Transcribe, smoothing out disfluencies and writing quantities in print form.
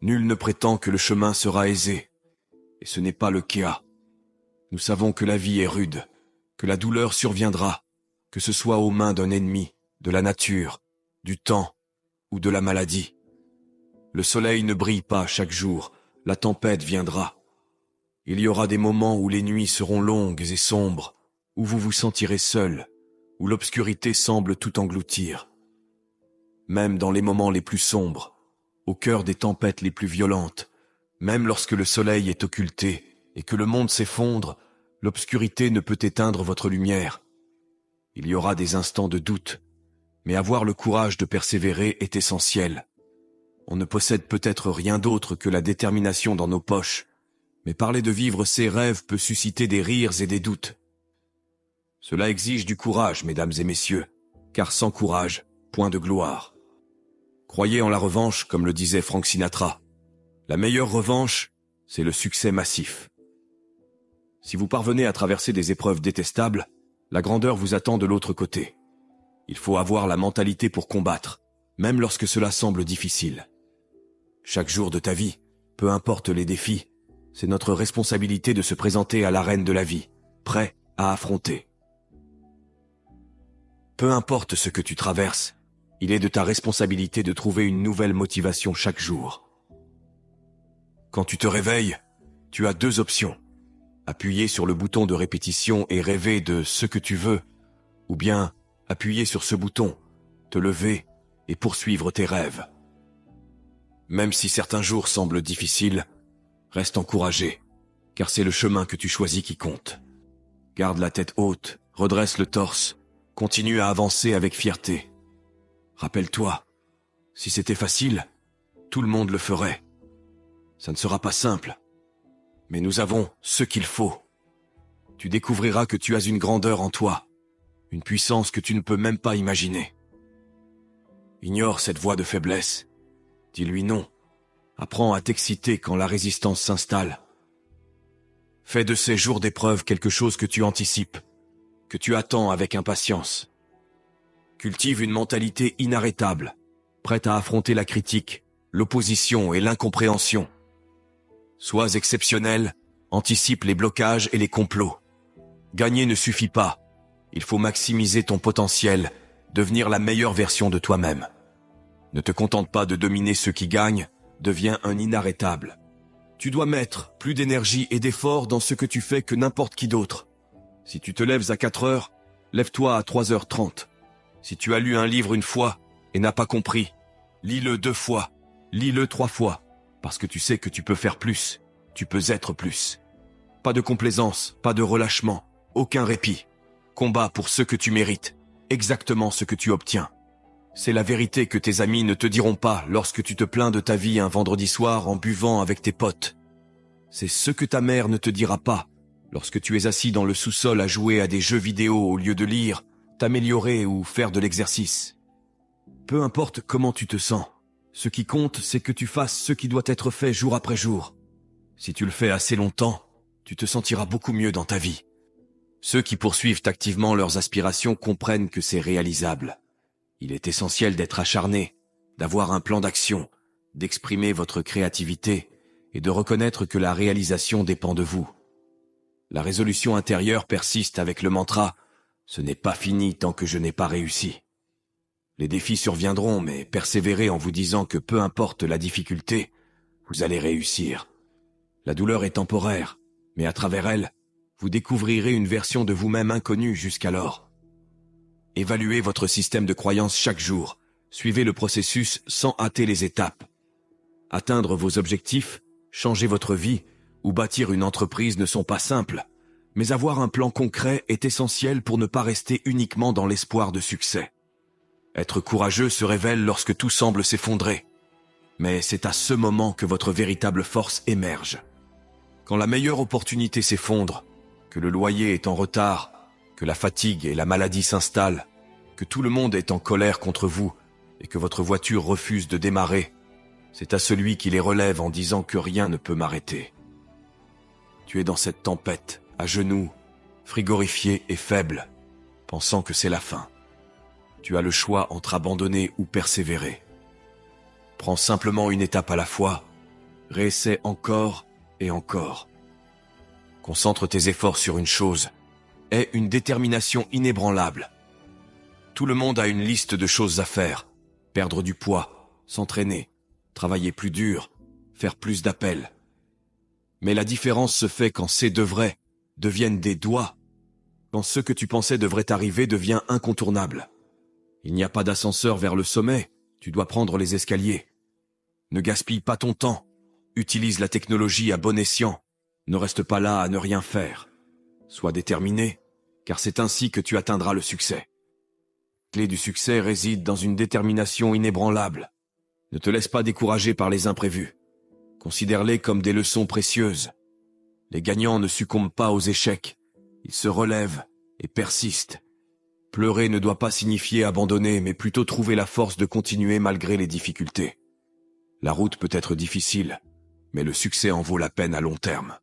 Nul ne prétend que le chemin sera aisé, et ce n'est pas le cas. Nous savons que la vie est rude, que la douleur surviendra, que ce soit aux mains d'un ennemi, de la nature, du temps ou de la maladie. Le soleil ne brille pas chaque jour, la tempête viendra. Il y aura des moments où les nuits seront longues et sombres, où vous vous sentirez seul, où l'obscurité semble tout engloutir. Même dans les moments les plus sombres, au cœur des tempêtes les plus violentes, même lorsque le soleil est occulté et que le monde s'effondre, l'obscurité ne peut éteindre votre lumière. Il y aura des instants de doute, mais avoir le courage de persévérer est essentiel. On ne possède peut-être rien d'autre que la détermination dans nos poches, mais parler de vivre ses rêves peut susciter des rires et des doutes. Cela exige du courage, mesdames et messieurs, car sans courage, point de gloire. Croyez en la revanche, comme le disait Frank Sinatra. La meilleure revanche, c'est le succès massif. Si vous parvenez à traverser des épreuves détestables, la grandeur vous attend de l'autre côté. Il faut avoir la mentalité pour combattre, même lorsque cela semble difficile. Chaque jour de ta vie, peu importe les défis, c'est notre responsabilité de se présenter à l'arène de la vie, prêt à affronter. Peu importe ce que tu traverses, il est de ta responsabilité de trouver une nouvelle motivation chaque jour. Quand tu te réveilles, tu as deux options. Appuyer sur le bouton de répétition et rêver de ce que tu veux, ou bien appuyer sur ce bouton, te lever et poursuivre tes rêves. Même si certains jours semblent difficiles, reste encouragé, car c'est le chemin que tu choisis qui compte. Garde la tête haute, redresse le torse, continue à avancer avec fierté. Rappelle-toi, si c'était facile, tout le monde le ferait. Ça ne sera pas simple, mais nous avons ce qu'il faut. Tu découvriras que tu as une grandeur en toi, une puissance que tu ne peux même pas imaginer. Ignore cette voix de faiblesse. Dis-lui non. Apprends à t'exciter quand la résistance s'installe. Fais de ces jours d'épreuve quelque chose que tu anticipes, que tu attends avec impatience. Cultive une mentalité inarrêtable, prête à affronter la critique, l'opposition et l'incompréhension. Sois exceptionnel, anticipe les blocages et les complots. Gagner ne suffit pas. Il faut maximiser ton potentiel, devenir la meilleure version de toi-même. Ne te contente pas de dominer ceux qui gagnent, deviens un inarrêtable. Tu dois mettre plus d'énergie et d'effort dans ce que tu fais que n'importe qui d'autre. Si tu te lèves à 4 heures, lève-toi à 3h30. Si tu as lu un livre une fois et n'as pas compris, lis-le 2 fois, lis-le 3 fois, parce que tu sais que tu peux faire plus, tu peux être plus. Pas de complaisance, pas de relâchement, aucun répit. Combat pour ce que tu mérites, exactement ce que tu obtiens. C'est la vérité que tes amis ne te diront pas lorsque tu te plains de ta vie un vendredi soir en buvant avec tes potes. C'est ce que ta mère ne te dira pas lorsque tu es assis dans le sous-sol à jouer à des jeux vidéo au lieu de lire, t'améliorer ou faire de l'exercice. Peu importe comment tu te sens, ce qui compte, c'est que tu fasses ce qui doit être fait jour après jour. Si tu le fais assez longtemps, tu te sentiras beaucoup mieux dans ta vie. Ceux qui poursuivent activement leurs aspirations comprennent que c'est réalisable. Il est essentiel d'être acharné, d'avoir un plan d'action, d'exprimer votre créativité et de reconnaître que la réalisation dépend de vous. La résolution intérieure persiste avec le mantra « Ce n'est pas fini tant que je n'ai pas réussi ». Les défis surviendront, mais persévérez en vous disant que peu importe la difficulté, vous allez réussir. La douleur est temporaire, mais à travers elle, vous découvrirez une version de vous-même inconnue jusqu'alors. Évaluez votre système de croyance chaque jour. Suivez le processus sans hâter les étapes. Atteindre vos objectifs, changer votre vie ou bâtir une entreprise ne sont pas simples, mais avoir un plan concret est essentiel pour ne pas rester uniquement dans l'espoir de succès. Être courageux se révèle lorsque tout semble s'effondrer. Mais c'est à ce moment que votre véritable force émerge. Quand la meilleure opportunité s'effondre, que le loyer est en retard, que la fatigue et la maladie s'installent, que tout le monde est en colère contre vous et que votre voiture refuse de démarrer, c'est à celui qui les relève en disant que rien ne peut m'arrêter. Tu es dans cette tempête, à genoux, frigorifié et faible, pensant que c'est la fin. Tu as le choix entre abandonner ou persévérer. Prends simplement une étape à la fois réessaie encore et encore. Concentre tes efforts sur une chose. Aie une détermination inébranlable. Tout le monde a une liste de choses à faire. Perdre du poids, s'entraîner, travailler plus dur, faire plus d'appels. Mais la différence se fait quand ces devraient deviennent des doigts, quand ce que tu pensais devrait arriver devient incontournable. Il n'y a pas d'ascenseur vers le sommet, tu dois prendre les escaliers. Ne gaspille pas ton temps, utilise la technologie à bon escient, ne reste pas là à ne rien faire. Sois déterminé, car c'est ainsi que tu atteindras le succès. La clé du succès réside dans une détermination inébranlable. Ne te laisse pas décourager par les imprévus. Considère-les comme des leçons précieuses. Les gagnants ne succombent pas aux échecs. Ils se relèvent et persistent. Pleurer ne doit pas signifier abandonner, mais plutôt trouver la force de continuer malgré les difficultés. La route peut être difficile, mais le succès en vaut la peine à long terme.